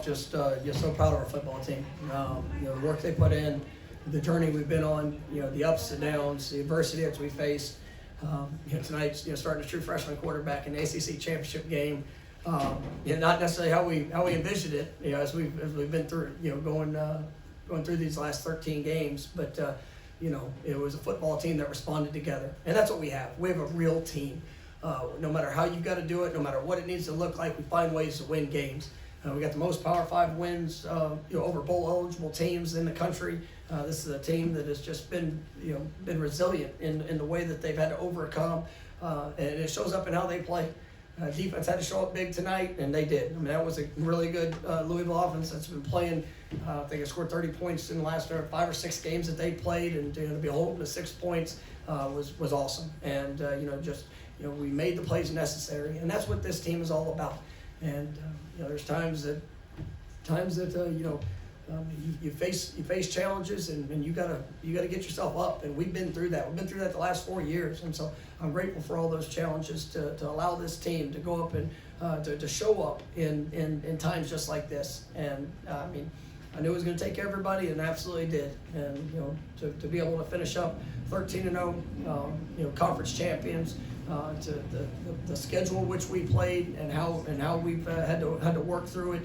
Just so proud of our football team. The work they put in, the journey we've been on, the ups and downs, the adversity that we faced. Tonight, starting a true freshman quarterback in the ACC Championship game. Not necessarily how we envisioned it, as we've been through, going through these last 13 games. But it was a football team that responded together, and that's what we have. We have a real team. No matter how you've got to do it, no matter what it needs to look like, we find ways to win games. We got the most Power 5 wins over bowl-eligible teams in the country. This is a team that has just been resilient in the way that they've had to overcome, and it shows up in how they play. Defense had to show up big tonight, and they did. I mean, that was a really good Louisville offense that's been playing. I think it scored 30 points in the last 5 or 6 games that they played, and to be holding to 6 points was awesome. And we made the plays necessary, and that's what this team is all about. And there's times that you face challenges, and you gotta get yourself up. And we've been through that. We've been through that the last 4 years, and so I'm grateful for all those challenges to allow this team to go up and to show up in times just like this. And I knew it was going to take everybody, and absolutely did. And to be able to finish up 13-0, conference champions. To the schedule which we played and how we've had to work through it.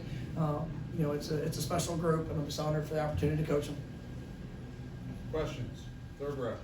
It's a special group, and I'm just honored for the opportunity to coach them. Questions? Third row.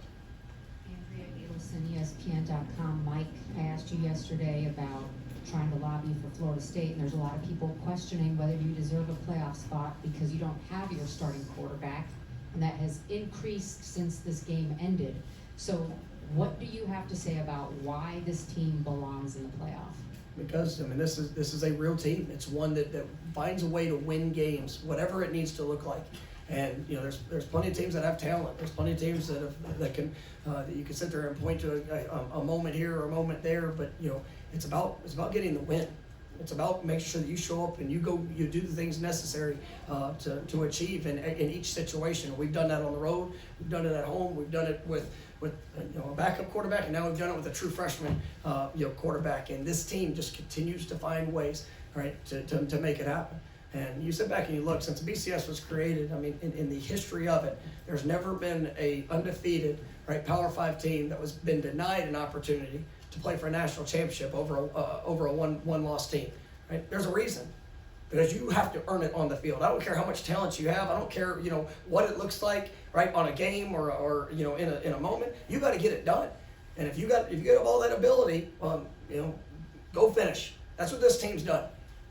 Andrea Nielsen, ESPN.com. Mike, I asked you yesterday about trying to lobby for Florida State, and there's a lot of people questioning whether you deserve a playoff spot because you don't have your starting quarterback, and that has increased since this game ended. So what do you have to say about why this team belongs in the playoff? Because this is a real team. It's one that finds a way to win games, whatever it needs to look like. And there's plenty of teams that have talent. There's plenty of teams that you can sit there and point to a moment here or a moment there. But it's about getting the win. It's about making sure that you show up and you do the things necessary to achieve in each situation. We've done that on the road. We've done it at home. We've done it with a backup quarterback, and now we've done it with a true freshman quarterback. And this team just continues to find ways, right, to make it happen. And you sit back and you look, since BCS was created, in the history of it, there's never been a undefeated, right, Power 5 team that was been denied an opportunity to play for a national championship over a one-loss team, right? There's a reason, because you have to earn it on the field. I don't care how much talent you have. I don't care, what it looks like, right, on a game or in a moment. You got to get it done. And if you have all that ability, go finish. That's what this team's done.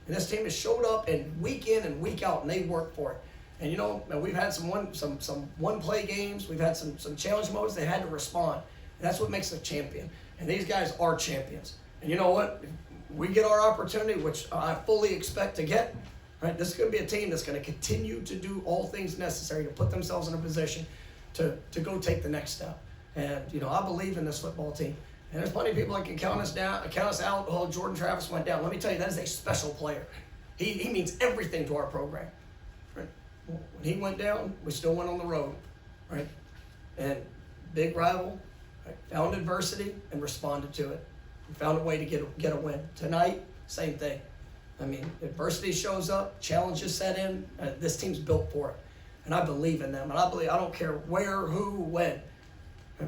And this team has showed up and week in and week out, and they work for it. And we've had some one-play games. We've had some challenge modes. They had to respond. And that's what makes a champion. And these guys are champions. And you know what? If we get our opportunity, which I fully expect to get, right? This is going to be a team that's going to continue to do all things necessary to put themselves in a position to go take the next step. And I believe in this football team. And there's plenty of people that can count us out. Oh, Jordan Travis went down. Let me tell you, that is a special player. He means everything to our program. Right? When he went down, we still went on the road, right? And big rival. Found adversity and responded to it. We found a way to get a win. Tonight, same thing. Adversity shows up, challenges set in. This team's built for it, and I believe in them. And I don't care where, who, when,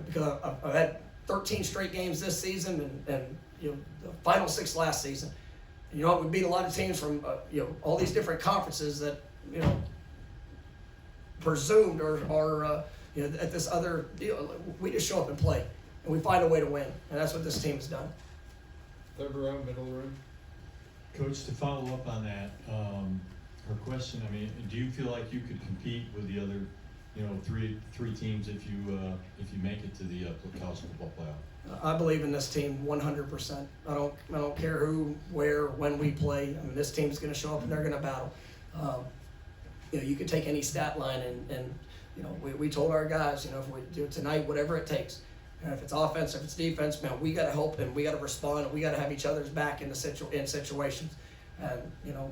because I've had 13 straight games this season, and the final 6 last season. And we beat a lot of teams from all these different conferences that presumed or at this other deal. We just show up and play, and we find a way to win, and that's what this team has done. Third row, middle room. Coach, to follow up on that, her question, do you feel like you could compete with the other, three teams if you make it to the college football playoff? I believe in this team 100%. I don't care who, where, when we play. This team's going to show up and they're going to battle. You could take any stat line and we told our guys, if we do it tonight, whatever it takes. And if it's offense, if it's defense, man, we got to help and we got to respond and we got to have each other's back in situations. And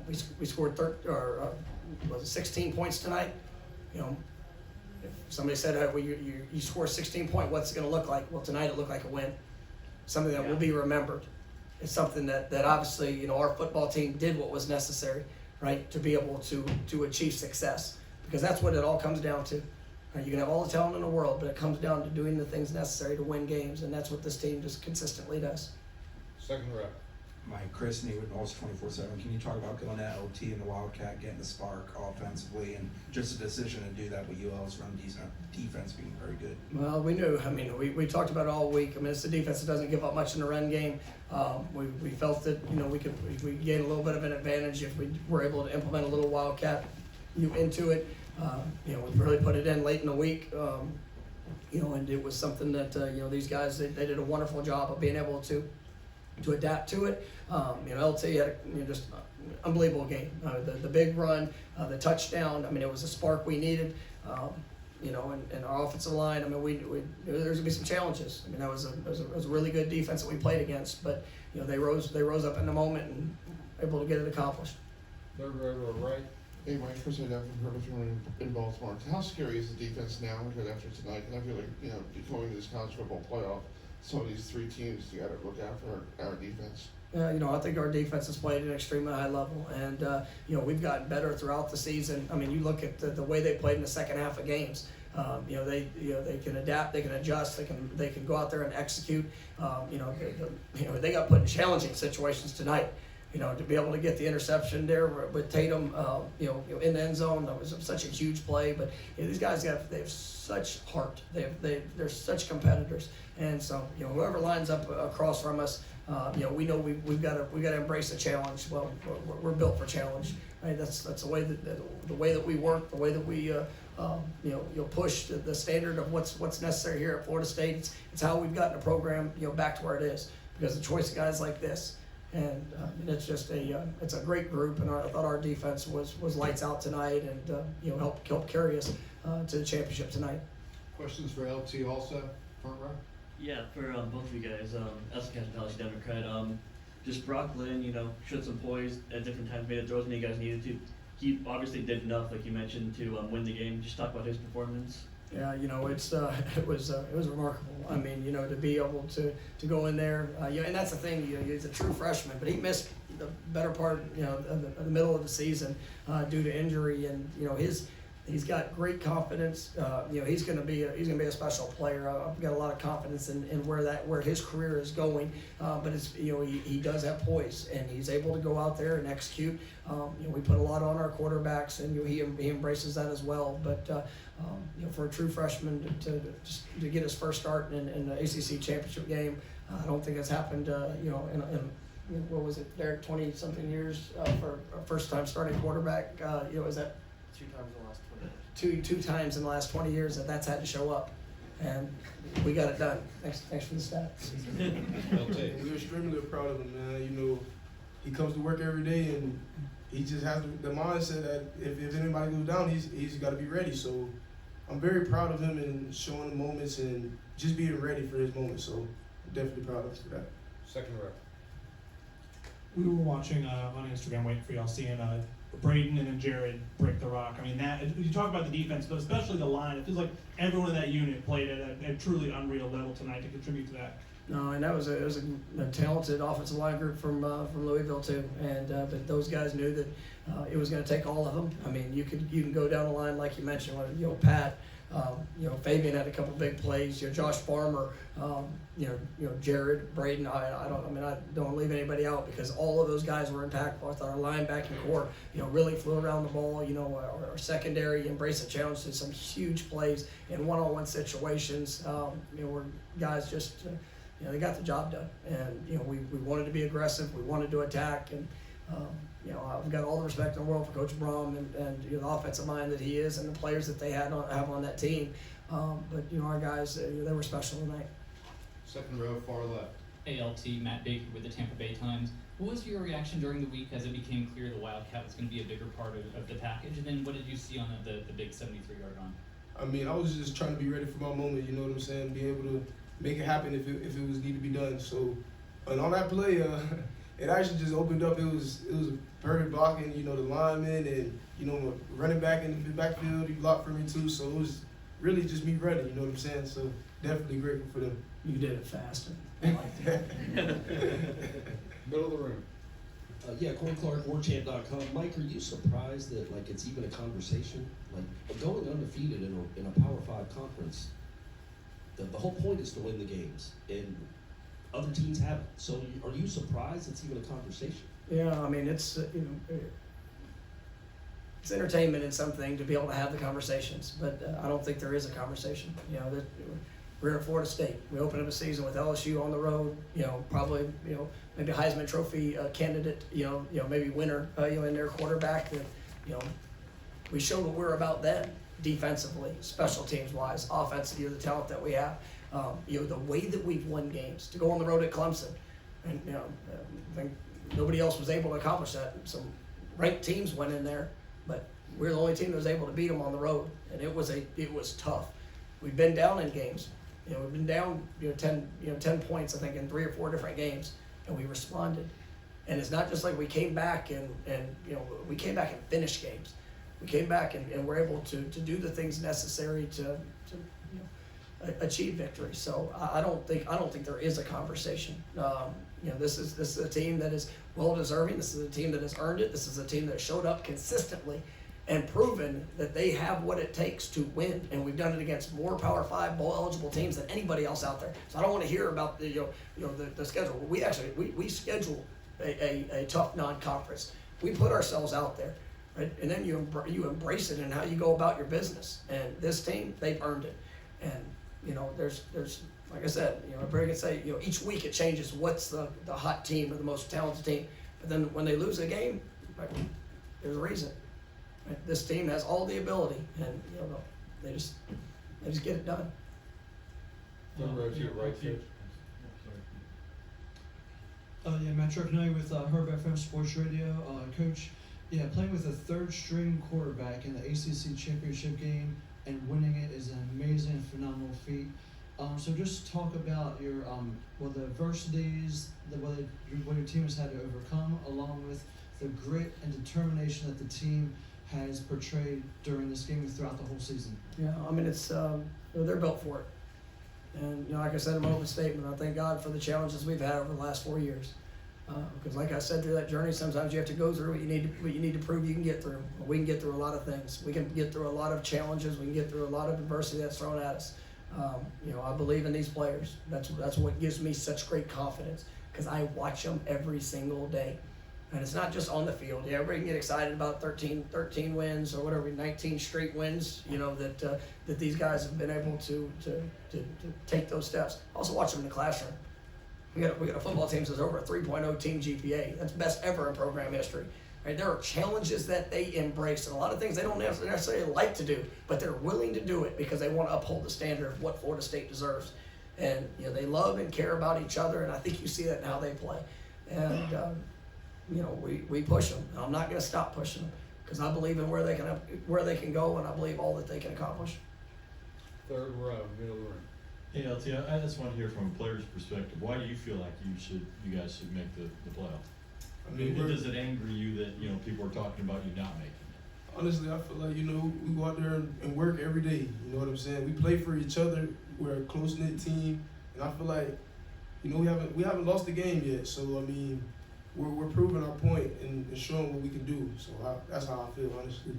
we scored 16 points tonight. If somebody said, hey, well, you score 16 points, what's it going to look like? Well, tonight it looked like a win. Something that will be remembered. It's something that obviously our football team did what was necessary. right, to be able to achieve success, because that's what it all comes down to. You can have all the talent in the world, but it comes down to doing the things necessary to win games, and that's what this team just consistently does. Second rep. Mike, Chris Nee with Noles 24/7. Can you talk about going to OT and the Wildcat, getting the spark offensively, and just the decision to do that with UL's run defense being very good? Well, we knew. I mean, we talked about it all week. I mean, it's a defense that doesn't give up much in the run game. We felt that, you know, we gain a little bit of an advantage if we were able to implement a little Wildcat into it. You know, we really put it in late in the week. You know, and it was something that you know, these guys they did a wonderful job of being able to adapt to it. You know, LT had just unbelievable game. The big run, the touchdown. I mean, it was a spark we needed. You know, and our offensive line. I mean, there's gonna be some challenges. I mean, that was a really good defense that we played against. But you know, they rose up in the moment and able to get it accomplished. Third row to the right. Hey, Mike, Chris O'Donnell from Herman in Baltimore. How scary is the defense now after tonight? And I feel like, you know, going to this college football playoff, some of these three teams, you got to look out for our defense. You know, I think our defense has played at an extremely high level, and you know, we've gotten better throughout the season. I mean, you look at the way they played in the second half of games. You know, they can adapt, they can adjust, they can go out there and execute. You know, they got put in challenging situations tonight. You know, to be able to get the interception there with Tatum, you know, in the end zone, that was such a huge play. But you know, these guys they have such heart. They're such competitors, and so you know, whoever lines up across from us, you know we've got to embrace the challenge. Well, we're built for challenge. Right? That's the way that we work, the way that we you know, push the standard of what's necessary here at Florida State. It's how we've gotten the program, you know, back to where it is, because the choice of guys like this. And it's just it's a great group, and I thought our defense was lights out tonight, and you know, helped carry us to the championship tonight. Questions for LT also, front row? Yeah, for both of you guys, as a College Democrat, just Brock Lynn, you know, showed some poise at different times, made the throws when you guys needed to. He obviously did enough, like you mentioned, to win the game. Just talk about his performance. Yeah, you know, it was remarkable. I mean, you know, to be able to go in there, you know, and that's the thing. You know, he's a true freshman, but he missed the better part, you know, of the middle of the season due to injury, and you know, he's got great confidence. You know, he's gonna be a special player. I've got a lot of confidence in where his career is going. But it's, you know, he does have poise, and he's able to go out there and execute. You know, we put a lot on our quarterbacks, and you know, he embraces that as well. But you know, for a true freshman to get his first start in the ACC Championship game, I don't think it's happened. You know, in what was it, Derek, 20-something years for a first-time starting quarterback. You know, is that 2 times in the last 20 years. two times in the last 20 years that's had to show up, and we got it done. Thanks for the stats. LT. We're extremely proud of him, man. You know, he comes to work every day, and he just has the mindset that if anybody goes down, he's got to be ready. So I'm very proud of him and showing the moments and just being ready for his moments. So I'm definitely proud of us for that. Second row. We were watching on Instagram, waiting for y'all, seeing Braden and then Jared break the rock. I mean, that you talk about the defense, but especially the line. It feels like everyone in that unit played at a truly unreal level tonight to contribute to that. No, and it was a talented offensive line group from Louisville too, and but those guys knew that it was going to take all of them. I mean, you can go down the line like you mentioned. You know, Pat, you know, Fabian had a couple big plays. You know, Josh Farmer, you know, Jared, Braden. I don't leave anybody out, because all of those guys were impactful. I thought our linebacking core, you know, really flew around the ball. You know, our secondary embraced the challenge to some huge plays in one-on-one situations. You know, where guys just you know, they got the job done, and you know, we wanted to be aggressive, we wanted to attack, and you know, I've got all the respect in the world for Coach Brom and you know, the offensive mind that he is, and the players that they have on that team. But you know, our guys, they were special tonight. Second row, far left. ALT, Matt Baker with the Tampa Bay Times. What was your reaction during the week as it became clear the Wildcat was going to be a bigger part of the package? And then what did you see on the big 73-yard run? I mean, I was just trying to be ready for my moment. You know what I'm saying? Be able to make it happen if it was need to be done. So, and on that play, it actually just opened up. It was a perfect blocking. You know, the lineman and you know, running back in the backfield, he blocked for me too. So it was really just me ready. You know what I'm saying? So definitely grateful for them. You did it fast. I like that. Middle of the room. Yeah, Corey Clark, WarChant.com. Mike, are you surprised that like it's even a conversation? Like going undefeated in a Power 5 conference, the whole point is to win the games, and other teams haven't. So are you surprised it's even a conversation? Yeah, I mean, it's, it's entertainment and something to be able to have the conversations, but I don't think there is a conversation. We're at Florida State. We opened up a season with LSU on the road. Probably maybe Heisman Trophy candidate. Maybe winner. In their quarterback. That we showed what we're about then, defensively, special teams wise, offensively, the talent that we have. The way that we've won games, to go on the road at Clemson, and I think nobody else was able to accomplish that. Some ranked teams went in there, but we're the only team that was able to beat them on the road, and it was tough. We've been down in games. We've been down 10 points, I think, in 3 or 4 different games, and we responded. And it's not just like we came back and we came back and finished games. We came back and were able to do the things necessary to achieve victory. So I don't think there is a conversation. This is a team that is well deserving. This is a team that has earned it. This is a team that showed up consistently and proven that they have what it takes to win. And we've done it against more Power 5 bowl eligible teams than anybody else out there. So I don't want to hear about the schedule. We schedule a tough non-conference. We put ourselves out there, right? And then you embrace it in how you go about your business. And this team, they've earned it. And there's like I said, everybody can say each week it changes what's the hot team or the most talented team. But then when they lose a game, right, there's a reason. Right? This team has all the ability, and they just get it done. Front row to your right, Coach. Matt Truckanay with Herb FM Sports Radio. Coach, playing with a third-string quarterback in the ACC Championship game and winning it is an amazing and phenomenal feat. So just talk about your the adversities, what your team has had to overcome, along with the grit and determination that the team has portrayed during this game and throughout the whole season. Yeah, I mean, it's they're built for it. And like I said in my open statement, I thank God for the challenges we've had over the last 4 years. Because like I said, through that journey, sometimes you have to go through what you need to prove you can get through. We can get through a lot of things. We can get through a lot of challenges. We can get through a lot of adversity that's thrown at us. I believe in these players. That's what gives me such great confidence, because I watch them every single day. And it's not just on the field. Yeah, everybody can get excited about 13 wins or whatever, 19 straight wins, that these guys have been able to take those steps. Also watch them in the classroom. We got a football team that's over a 3.0 team GPA. That's best ever in program history. Right? There are challenges that they embrace, and a lot of things they don't necessarily like to do, but they're willing to do it because they want to uphold the standard of what Florida State deserves. And they love and care about each other, and I think you see that in how they play. And we push them. I'm not going to stop pushing them, because I believe in where they can go, and I believe all that they can accomplish. Third row, middle room. Hey, LT, I just want to hear from a player's perspective. Why do you feel like you guys should make the playoff? I mean, does it anger you that people are talking about you not making it? Honestly, I feel like we go out there and work every day. You know what I'm saying? We play for each other. We're a close knit team, and I feel like we haven't lost the game yet. So I mean, we're proving our point and showing what we can do. So that's how I feel, honestly.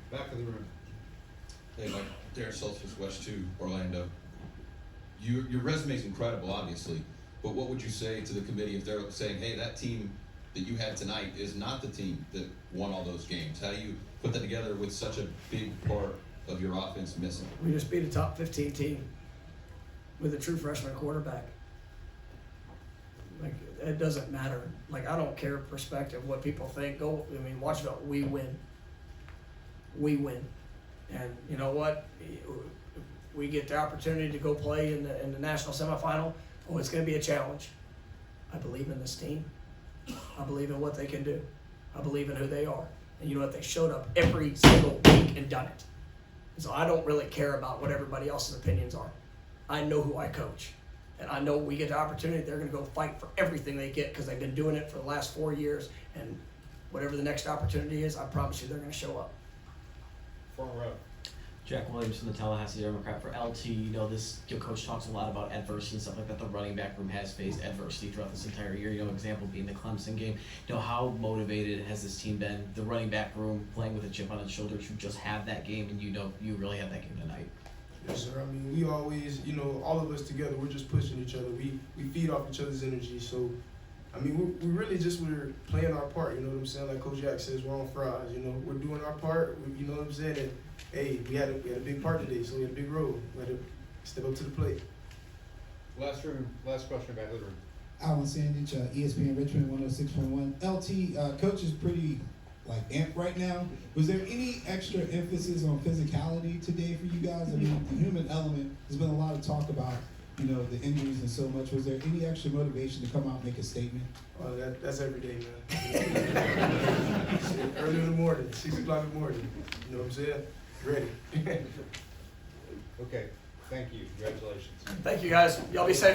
Back of the room. Hey, Mike, Darren Celsius, West 2, Orlando. Your resume is incredible, obviously, but what would you say to the committee if they're saying, hey, that team that you had tonight is not the team that won all those games? How do you put that together with such a big part of your offense missing? We just beat a top 15 team with a true freshman quarterback. Like, it doesn't matter. Like, I don't care perspective, what people think. Watch it. We win. We win. And you know what? We get the opportunity to go play in the national semifinal. Oh, it's going to be a challenge. I believe in this team. I believe in what they can do. I believe in who they are. And you know what? They showed up every single week and done it. And so I don't really care about what everybody else's opinions are. I know who I coach. And I know we get the opportunity, they're going to go fight for everything they get, because they've been doing it for the last 4 years. And whatever the next opportunity is, I promise you they're going to show up. Front row. Jack Williams from the Tallahassee Democrat. For LT, you know, coach talks a lot about adversity and stuff like that. The running back room has faced adversity throughout this entire year. You know, example being the Clemson game. You know, how motivated has this team been? The running back room playing with a chip on its shoulder to just have that game, and you know, you really have that game tonight. Yes, sir. I mean, we always, you know, all of us together, we're just pushing each other. We feed off each other's energy. So, I mean, we really just we're playing our part. You know what I'm saying? Like Coach Jack says, we're on fries. You know, we're doing our part. You know what I'm saying? And hey, we had a big part today, so we had a big role. We had to step up to the plate. Last question back to the room. Alan Sandich, ESPN Richmond 106.1. LT, coach is pretty amped right now. Was there any extra emphasis on physicality today for you guys? I mean, the human element, there's been a lot of talk about, you know, the injuries and so much. Was there any extra motivation to come out and make a statement? That's every day, man. Early in the morning, 6 o'clock in the morning. You know what I'm saying? Ready. Okay, thank you, congratulations. Thank you, guys. Y'all be safe.